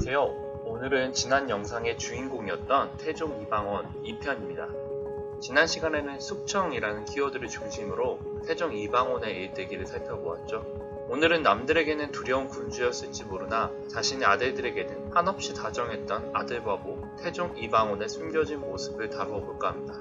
안녕하세요. 오늘은 지난 영상의 주인공이었던 태종 이방원 2편입니다. 지난 시간에는 숙청이라는 키워드를 중심으로 태종 이방원의 일대기를 살펴보았죠. 오늘은 남들에게는 두려운 군주였을지 모르나 자신의 아들들에게는 한없이 다정했던 아들바보 태종 이방원의 숨겨진 모습을 다루어 볼까 합니다.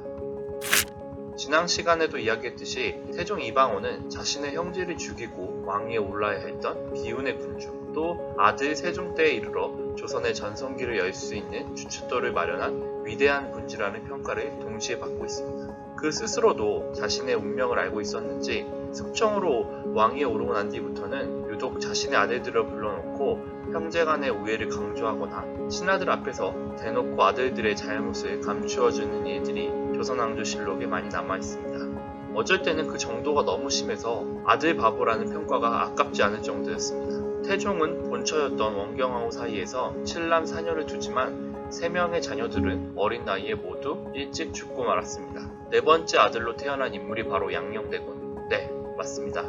지난 시간에도 이야기했듯이 태종 이방원은 자신의 형제를 죽이고 왕위에 올라야 했던 비운의 군주, 또 아들 세종 때에 이르러 조선의 전성기를 열 수 있는 주춧돌을 마련한 위대한 군주라는 평가를 동시에 받고 있습니다. 그 스스로도 자신의 운명을 알고 있었는지 숙청으로 왕위에 오르고 난 뒤부터는 유독 자신의 아들들을 불러놓고 형제간의 우애를 강조하거나 신하들 앞에서 대놓고 아들들의 잘못을 감추어주는 일들이 조선왕조실록에 많이 남아있습니다. 어쩔 때는 그 정도가 너무 심해서 아들 바보라는 평가가 아깝지 않을 정도였습니다. 태종은 본처였던 원경왕후 사이에서 7남 4녀를 두지만 3명의 자녀들은 어린 나이에 모두 일찍 죽고 말았습니다. 네 번째 아들로 태어난 인물이 바로 양녕대군. 네, 맞습니다.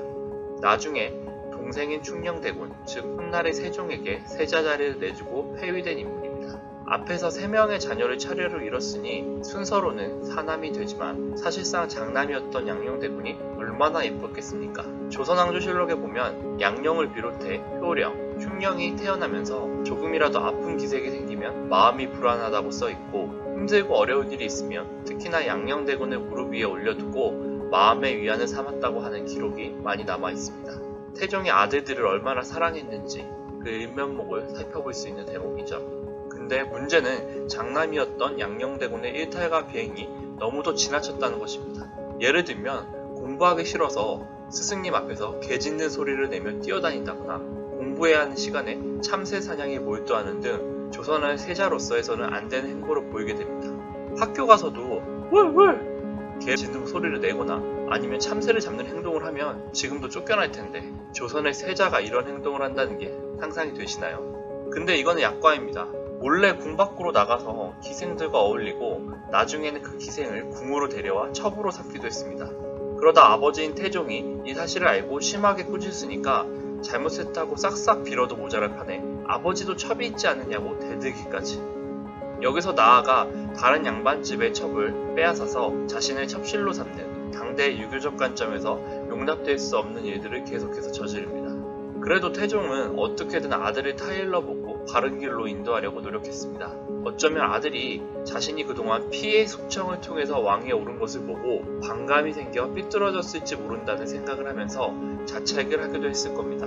나중에 동생인 충녕대군, 즉 훗날의 세종에게 세자자리를 내주고 폐위된 인물입니다. 앞에서 3명의 자녀를 차례로 잃었으니 순서로는 사남이 되지만 사실상 장남이었던 양녕대군이 얼마나 예뻤겠습니까? 조선왕조실록에 보면 양녕을 비롯해 효령, 충녕이 태어나면서 조금이라도 아픈 기색이 생기면 마음이 불안하다고 써있고 힘들고 어려운 일이 있으면 특히나 양녕대군을 무릎 위에 올려두고 마음의 위안을 삼았다고 하는 기록이 많이 남아있습니다. 태종이 아들들을 얼마나 사랑했는지 그 일면목을 살펴볼 수 있는 대목이죠. 근데 문제는 장남이었던 양녕대군의 일탈과 비행이 너무도 지나쳤다는 것입니다. 예를 들면 공부하기 싫어서 스승님 앞에서 개 짖는 소리를 내며 뛰어다닌다거나 공부해야 하는 시간에 참새 사냥에 몰두하는 등 조선의 세자로서 해서는 안 되는 행보를 보이게 됩니다. 학교 가서도 월 개 짖는 소리를 내거나 아니면 참새를 잡는 행동을 하면 지금도 쫓겨날 텐데 조선의 세자가 이런 행동을 한다는 게 상상이 되시나요? 근데 이거는 약과입니다. 몰래 궁 밖으로 나가서 기생들과 어울리고 나중에는 그 기생을 궁으로 데려와 첩으로 삼기도 했습니다. 그러다 아버지인 태종이 이 사실을 알고 심하게 꾸짖으니까 잘못했다고 싹싹 빌어도 모자랄 판에 아버지도 첩이 있지 않느냐고 대들기까지. 여기서 나아가 다른 양반집의 첩을 빼앗아서 자신을 첩실로 삼는 당대의 유교적 관점에서 용납될 수 없는 일들을 계속해서 저지릅니다. 그래도 태종은 어떻게든 아들을 타일러보고 바른 길로 인도하려고 노력했습니다. 어쩌면 아들이 자신이 그동안 피해 숙청을 통해서 왕위에 오른 것을 보고 반감이 생겨 삐뚤어졌을지 모른다는 생각을 하면서 자책을 하기도 했을 겁니다.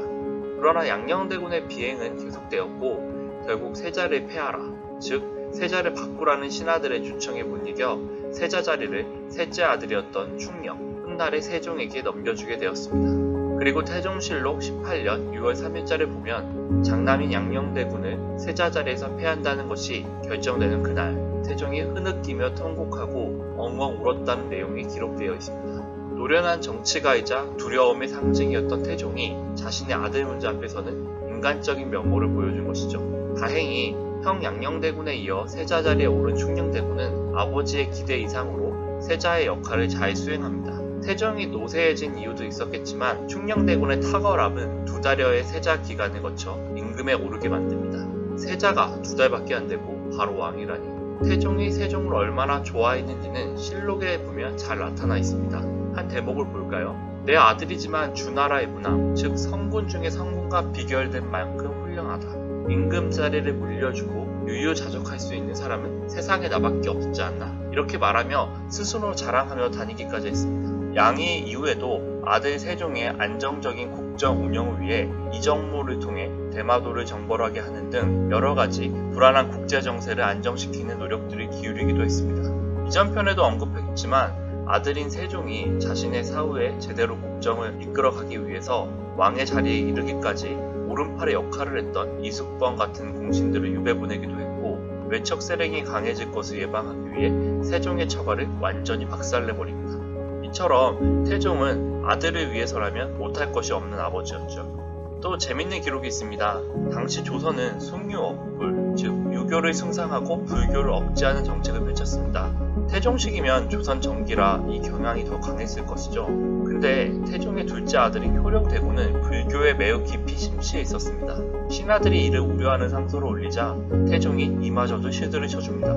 그러나 양녕대군의 비행은 계속되었고 결국 세자를 폐하라, 즉 세자를 바꾸라는 신하들의 주청에 못 이겨 세자 자리를 셋째 아들이었던 충녕, 훗날의 세종에게 넘겨주게 되었습니다. 그리고 태종실록 18년 6월 3일자를 보면 장남인 양녕대군을 세자 자리에서 폐한다는 것이 결정되는 그날 태종이 흐느끼며 통곡하고 엉엉 울었다는 내용이 기록되어 있습니다. 노련한 정치가이자 두려움의 상징이었던 태종이 자신의 아들 문제 앞에서는 인간적인 면모를 보여준 것이죠. 다행히 형 양녕대군에 이어 세자 자리에 오른 충녕대군은 아버지의 기대 이상으로 세자의 역할을 잘 수행합니다. 태종이 노쇠해진 이유도 있었겠지만 충녕대군의 탁월함은 2달여의 세자 기간을 거쳐 임금에 오르게 만듭니다. 세자가 2달밖에 안 되고 바로 왕이라니. 태종이 세종을 얼마나 좋아했는지는 실록에 보면 잘 나타나 있습니다. 한 대목을 볼까요? 내 아들이지만 주나라의 문왕, 즉 성군 중에 성군과 비결된 만큼 훌륭하다. 임금 자리를 물려주고 유유자적할 수 있는 사람은 세상에 나밖에 없지 않나. 이렇게 말하며 스스로 자랑하며 다니기까지 했습니다. 양희 이후에도 아들 세종의 안정적인 국정 운영을 위해 이정모를 통해 대마도를 정벌하게 하는 등 여러가지 불안한 국제정세를 안정시키는 노력들을 기울이기도 했습니다. 이전 편에도 언급했지만 아들인 세종이 자신의 사후에 제대로 국정을 이끌어가기 위해서 왕의 자리에 이르기까지 오른팔의 역할을 했던 이숙범 같은 공신들을 유배 보내기도 했고 외척 세력이 강해질 것을 예방하기 위해 세종의 처벌을 완전히 박살내버립니다. 이처럼 태종은 아들을 위해서라면 못할 것이 없는 아버지였죠. 또 재밌는 기록이 있습니다. 당시 조선은 숭유억불, 즉 유교를 승상하고 불교를 억제하는 정책을 펼쳤습니다. 태종식이면 조선 전기라 이 경향이 더 강했을 것이죠. 근데 태종의 둘째 아들인 효령대군은 불교에 매우 깊이 심취해 있었습니다. 신하들이 이를 우려하는 상소를 올리자 태종이 이마저도 실드를 쳐줍니다.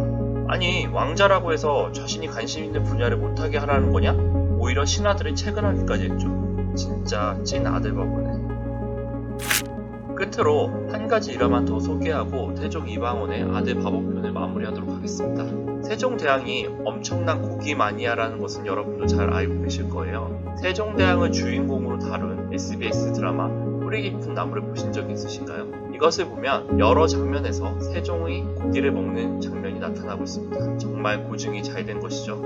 아니, 왕자라고 해서 자신이 관심 있는 분야를 못하게 하라는 거냐? 오히려 신하들을 채근하기까지 했죠. 진짜 찐 아들 바보네. 끝으로 한 가지 일화만 더 소개하고 태종 이방원의 아들 바보편을 마무리하도록 하겠습니다. 세종대왕이 엄청난 고기 마니아라는 것은 여러분도 잘 알고 계실 거예요. 세종대왕을 주인공으로 다룬 SBS 드라마 뿌리 깊은 나무를 보신 적 있으신가요? 이것을 보면 여러 장면에서 세종의 고기를 먹는 장면이 나타나고 있습니다. 정말 고증이 잘 된 것이죠.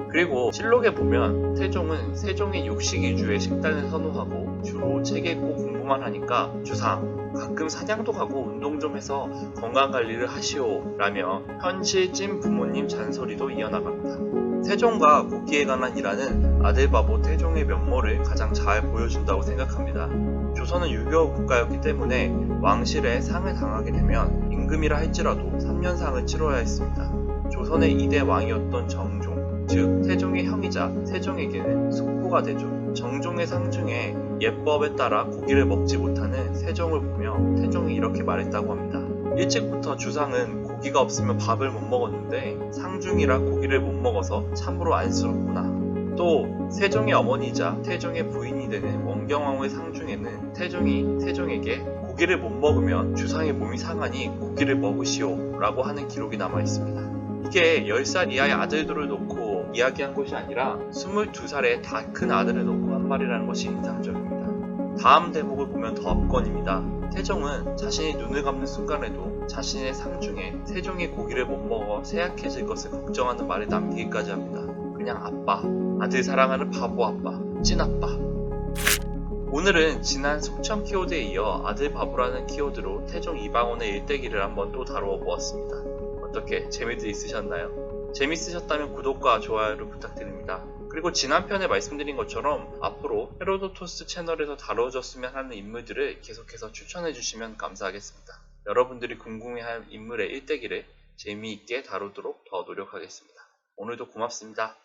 그리고 실록에 보면 태종은 세종의 육식 위주의 식단을 선호하고 주로 책 읽고 공부만 하니까 주상, 가끔 사냥도 가고 운동 좀 해서 건강관리를 하시오 라며 현실 찐 부모님 잔소리도 이어나갑니다. 세종과 고기에 관한 일화는 아들바보 태종의 면모를 가장 잘 보여준다고 생각합니다. 조선은 유교 국가였기 때문에 왕실에 상을 당하게 되면 임금이라 할지라도 3년상을 치러야 했습니다. 조선의 2대 왕이었던 정종, 즉 태종의 형이자 세종에게는 숙부가 되죠. 정종의 상 중에 예법에 따라 고기를 먹지 못하는 세종을 보며 태종이 이렇게 말했다고 합니다. 일찍부터 주상은 고기가 없으면 밥을 못 먹었는데 상중이라 고기를 못 먹어서 참으로 안쓰럽구나. 또 세종의 어머니이자 태종의 부인이 되는 원경왕후의 상중에는 태종이 세종에게 고기를 못 먹으면 주상의 몸이 상하니 고기를 먹으시오 라고 하는 기록이 남아 있습니다. 이게 10살 이하의 아들들을 놓고 이야기한 것이 아니라 22살의 다 큰 아들을 놓고 한 말이라는 것이 인상적입니다. 다음 대목을 보면 더 압권입니다. 태종은 자신이 눈을 감는 순간에도 자신의 상중에 세종이 고기를 못 먹어 쇠약해질 것을 걱정하는 말을 남기기까지 합니다. 그냥 아빠, 아들 사랑하는 바보 아빠, 찐 아빠. 오늘은 지난 속천 키워드에 이어 아들 바보라는 키워드로 태종 이방원의 일대기를 한번 또 다루어 보았습니다. 어떻게 재미도 있으셨나요? 재밌으셨다면 구독과 좋아요를 부탁드립니다. 그리고 지난 편에 말씀드린 것처럼 앞으로 헤로도토스 채널에서 다뤄졌으면 하는 인물들을 계속해서 추천해주시면 감사하겠습니다. 여러분들이 궁금해할 인물의 일대기를 재미있게 다루도록 더 노력하겠습니다. 오늘도 고맙습니다.